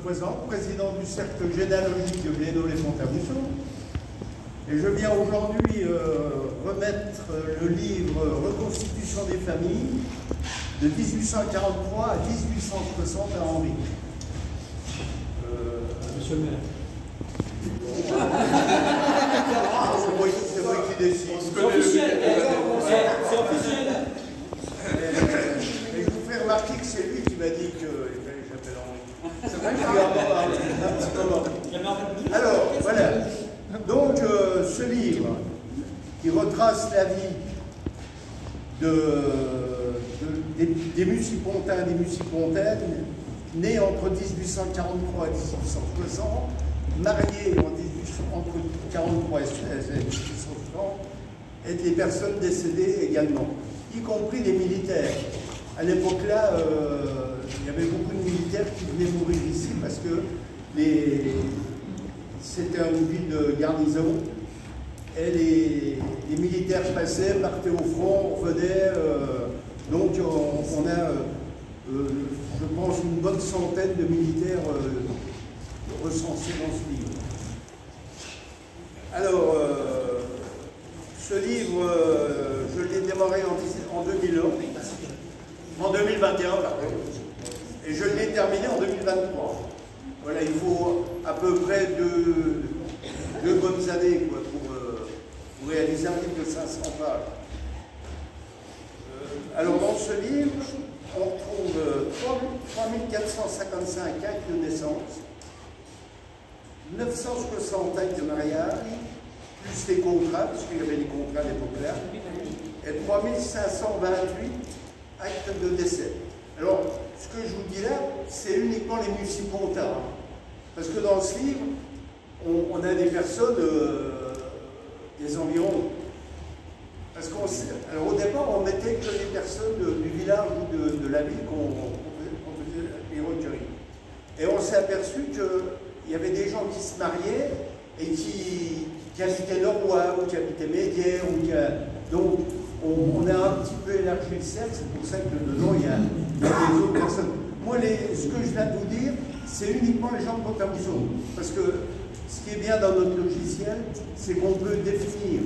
présente, président du cercle généalogique de Glénolé-Pont-à-Mousson. Et je viens aujourd'hui remettre le livre Reconstitution des familles de 1843 à 1860 à Henri. Monsieur le maire. C'est moi qui décide. C'est officiel. C'est officiel. Et je vous fais remarquer que c'est lui qui m'a dit que j'appelle Henri. C'est vrai que je lui en parle un petit moment. Alors, voilà. Donc, ce livre qui retrace la vie des Mucipontins et des Mucipontaines, nés entre 1843 et 1860, mariés entre 1943 et 1860, et des personnes décédées également, y compris des militaires. À l'époque-là, il y avait beaucoup de militaires qui venaient mourir ici parce que c'était une ville de garnison et les militaires passaient, partaient au front, revenaient. Donc on a, je pense, une bonne centaine de militaires recensés dans ce livre. Alors, ce livre, je l'ai démarré en 2021, pardon, et je l'ai terminé en 2023. Voilà, il faut à peu près deux bonnes années quoi, pour réaliser un livre de 500 pages. Alors dans ce livre, on retrouve 3455 actes de naissance, 960 actes de mariage, plus les contrats, puisqu'il y avait des contrats à l'époque-là, et 3528 actes de décès. Alors, ce que je vous dis là, c'est uniquement les Mucipontins. Parce que dans ce livre, on a des personnes des environs. Parce alors au départ, on mettait que les personnes du village ou de la ville qu'on faisait les recueillis. Et on s'est aperçu qu'il y avait des gens qui se mariaient et qui habitaient Noroy, ou qui habitaient Médière, donc on a un petit peu élargi le cercle, c'est pour ça que dedans il y a des autres personnes. Moi, ce que je viens de vous dire, c'est uniquement les gens de Pont-à-Mousson. Parce que ce qui est bien dans notre logiciel, c'est qu'on peut définir,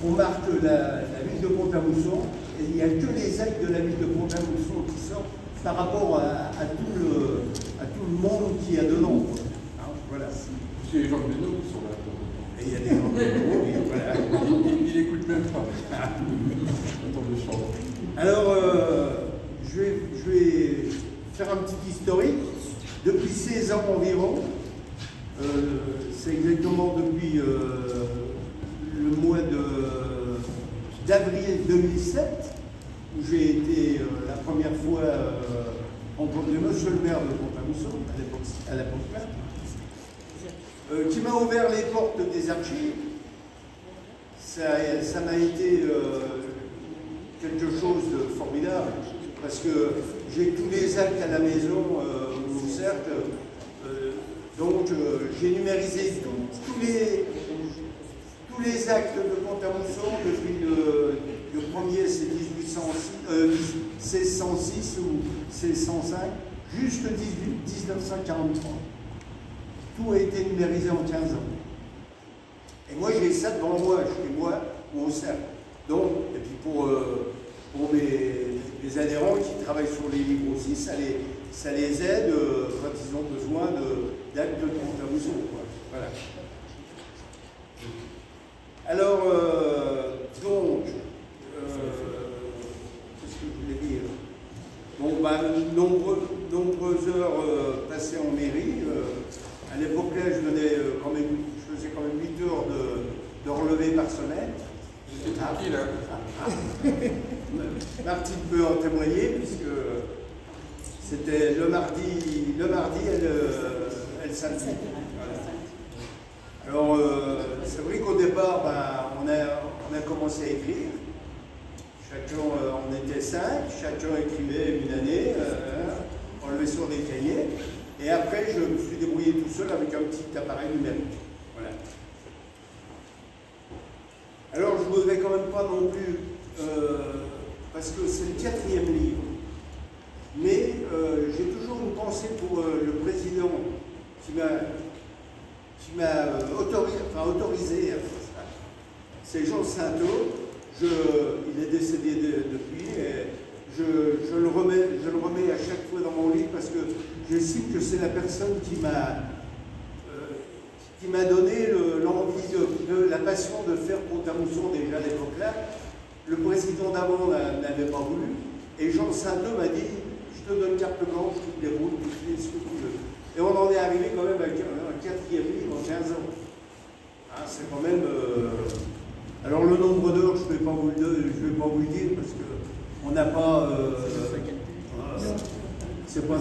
on marque la ville de Pont-à-Mousson, et il n'y a que les actes de la ville de Pont-à-Mousson qui sortent par rapport à tout le monde qui a dedans. Hein, voilà. C'est les gens de Bénaud qui sont là. Et il y a des gens de Bénaud, voilà. Il n'écoute même pas. Alors, je vais faire un petit historique. Depuis 16 ans environ, c'est exactement depuis le mois d'avril 2007, où j'ai été la première fois rencontrer monsieur le maire de Pont-à-Mousson, à l'époque-là, qui m'a ouvert les portes des archives. Ça m'a été quelque chose de formidable, parce que j'ai tous les actes à la maison au cercle, donc j'ai numérisé tous les actes de Pont-à-Mousson depuis le premier, c'est 1606 ou 1605, jusqu'en 1943. Tout a été numérisé en 15 ans. Et moi, j'ai ça devant moi, chez moi, ou au cercle. Donc, et puis pour mes adhérents qui travaillent sur les livres aussi, ça les aide quand ils ont besoin d'actes de Pont-à-Mousson. Voilà. Alors, donc, qu'est-ce que je voulais dire? Bon, ben, nombreuses heures passées en mairie. À l'époque-là, je faisais quand même 8 heures de relevé par semaine. C'était tranquille, hein? Martine peut en témoigner, puisque c'était le mardi, elle samedi. Voilà. Alors, c'est vrai qu'au départ, on a commencé à écrire. Chacun, on était 5, chacun écrivait une année, on le met sur des cahiers. Et après, je me suis débrouillé tout seul avec un petit appareil numérique. Voilà. Alors, je ne voudrais quand même pas non plus, parce que c'est le 4e livre, mais j'ai toujours une pensée pour le président autorisé à faire ça. C'est Jean Sainteau. Il est décédé depuis. Et je le remets à chaque fois dans mon livre parce que j'estime que c'est la personne qui m'a donné l'envie la passion de faire Pont-à-Mousson déjà à l'époque-là. Le président d'avant n'avait pas voulu. Et Jean Sainteau m'a dit, je te donne carte blanche, tu te débrouilles, tu fais ce que tu veux. Et on en est arrivé quand même à un quatrième livre en 15 ans. Hein, c'est quand même... Alors le nombre d'heures, je ne vais pas vous le dire parce qu'on n'a pas... c'est pas...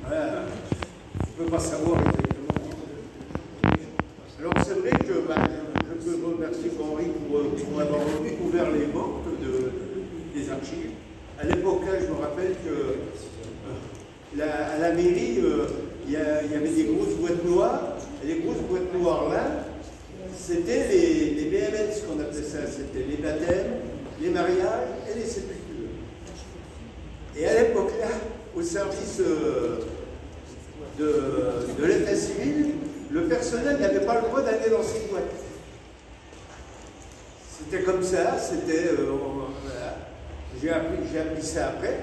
Voilà, on ne peut pas savoir exactement. Alors c'est vrai que je peux remercier Henri pour avoir découvert les portes des archives. À l'époque-là, je me rappelle que à la mairie, il y avait des grosses boîtes noires. Et les grosses boîtes noires-là, c'était les BML, ce qu'on appelait ça. C'était les baptêmes, les mariages et les sépultures. Et à l'époque-là, au service de l'état civil, le personnel n'avait pas le droit d'aller dans ces boîtes. C'était comme ça, c'était... voilà. J'ai appris ça après.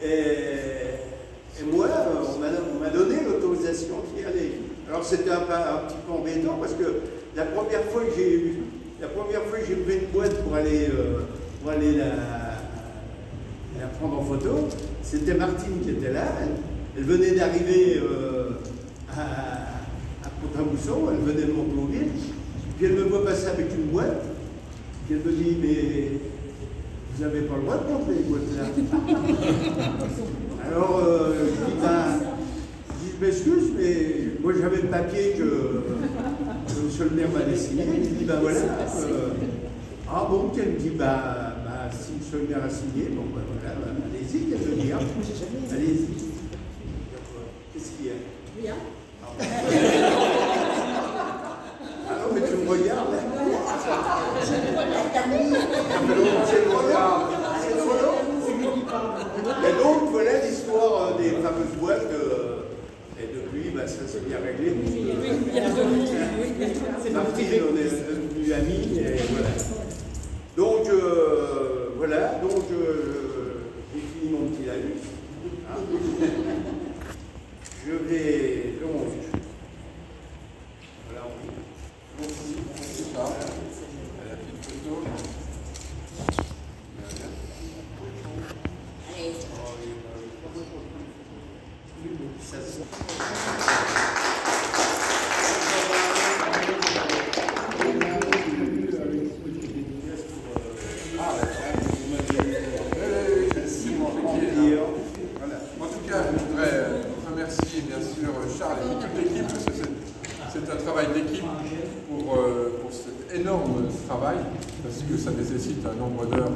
Et moi, on m'a donné l'autorisation d'y aller. Alors c'était un petit peu embêtant parce que la première fois que j'ai ouvert une boîte pour aller la prendre en photo, c'était Martine qui était là. Elle venait d'arriver à Pont-à-Mousson, elle venait de Montauville, puis elle me voit passer avec une boîte, puis elle me dit, mais vous n'avez pas le droit de prendre les boîtes là. Alors, je m'excuse, mais moi j'avais le papier que monsieur le maire m'avait signé. Il dit, ben voilà. Ah bon, qu'elle me dit, si monsieur le maire a signé, bon ben voilà, allez-y, qu'elle veut dire. Allez-y. Qu'est-ce qu'il y a? Rien. Ah non, mais tu me regardes. C'est trop long. C'est trop long. Et donc, voilà l'histoire des fameuses boîtes. Et depuis, ça s'est bien réglé. Martine, on est devenus amis. Et voilà. Donc, voilà. Donc, j'ai fini mon petit laïus. Je vais donc. Voilà, C'est ça. La petite photo. En tout cas, je voudrais remercier bien sûr Charles et toute l'équipe, parce que c'est un travail d'équipe pour cet énorme travail, parce que ça nécessite un nombre d'heures,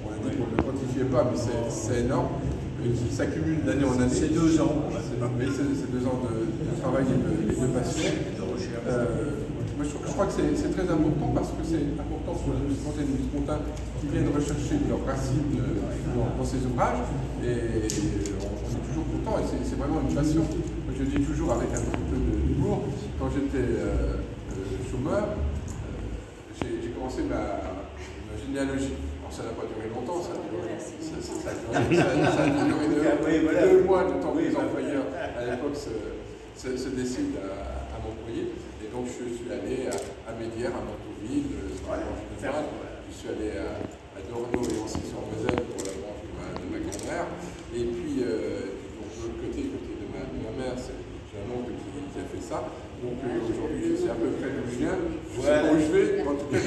on a dit qu'on ne le quantifiait pas, mais c'est énorme, qui s'accumule d'année en année. C'est 2 ans. Mais c'est 2 ans de travail et de passion. Moi, je crois que c'est très important parce que c'est important pour les spontanés et les spontains qui viennent rechercher leurs racines dans ces ouvrages. Et on est toujours content et c'est vraiment une passion. Moi, je dis toujours avec un petit peu d'humour, quand j'étais chômeur, j'ai commencé ma généalogie. Alors, ça n'a pas duré longtemps, ça a duré 2 mois, le temps que les employeurs à l'époque se décident à m'employer. Et donc je suis allé à Médière, à Montauville, je suis allé à Dorno et aussi sur Moselle pour la branche de ma grand-mère. Et puis, donc, de l'autre côté de ma mère, j'ai un oncle qui a fait ça. Donc aujourd'hui, je sais à peu près d'où je viens, je sais où je vais, en tout cas.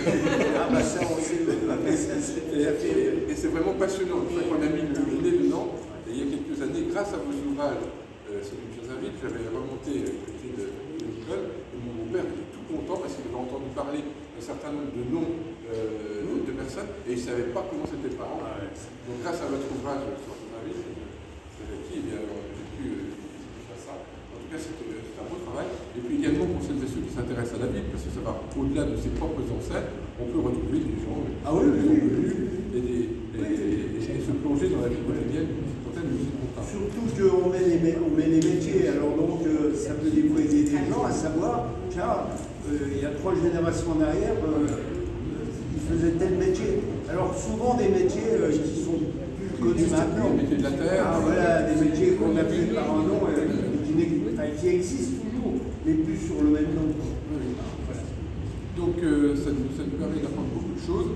Ça, on sait. Et c'est vraiment passionnant. Une fois qu'on a mis le nez dedans, et il y a quelques années, grâce à vos ouvrages, celui que je vous invite, j'avais remonté côté de l'école, et mon père était tout content parce qu'il avait entendu parler d'un certain nombre de noms de personnes, et il ne savait pas comment c'était parents. Donc grâce à votre ouvrage sur votre invite, j'ai pu faire ça. En tout cas, c'est un beau travail. Et puis également pour celles et ceux qui s'intéressent à la ville, parce que ça va au-delà de ses propres ancêtres, on peut retrouver des gens et se plonger dans la vie quotidienne. Surtout qu'on met les on met les métiers. Alors donc, ça peut des fois aider des gens à savoir, tiens, il y a 3 générations en arrière, ils faisaient tel métier. Alors souvent des métiers qui sont plus connus maintenant. Les métiers de la terre. Ah, voilà, des métiers qu'on appelle par un nom qui existent toujours, mais plus sur le même nom. Oui. Donc ça nous permet d'apprendre beaucoup de choses.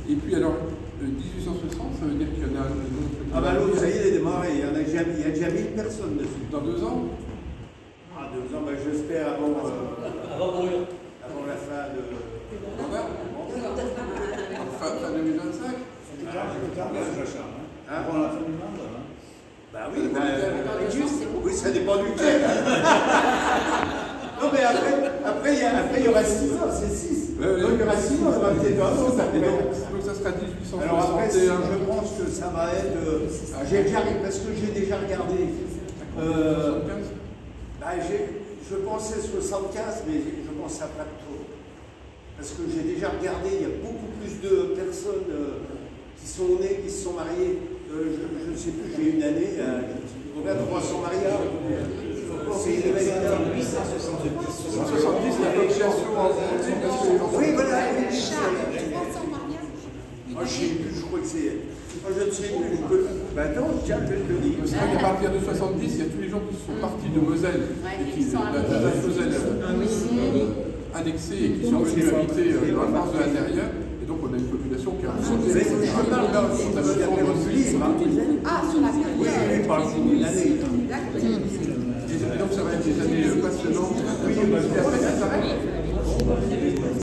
Et puis alors, 1860, ça veut dire qu'il y en a un autre. Ah bah l'autre, ça y est, il est démarré. Il y a déjà 1000 personnes dessus. Dans 2 ans? Ah, 2 ans, bah, j'espère avant la fin de... Fin 2025? Avant la fin du mandat. Bah oui, oui, ça dépend du quai. Non, mais après, il y aura 6 ans, c'est 6. Ouais, ouais. Donc il y aura 6 ans, il y aura peut-être 1 an, ça pourrait. Donc ça sera 1861. Alors après, je pense que ça va être. Parce que j'ai déjà regardé. 75? Bah, je pensais 75, mais je pense que ça va trop. Parce que j'ai déjà regardé, il y a beaucoup plus de personnes qui sont nées, qui se sont mariées. Je ne sais plus, j'ai une année, on a 300 mariages. C'est une nouvelle étape. 70, la population en Oui, voilà. Moi, Je sais plus, je crois que c'est. Je ne sais plus, je peux. Ben attends, tiens, je vais te le dire. C'est vrai qu'à partir de 70, il y a tous les gens qui sont partis de Moselle et qui la Moselle annexée et qui sont venus habiter dans la France de l'intérieur. Et donc on a une population qui a Mais je parle dans le livre. Ah, sur la Oui, période. oui, par l'année. Et donc ça va être des années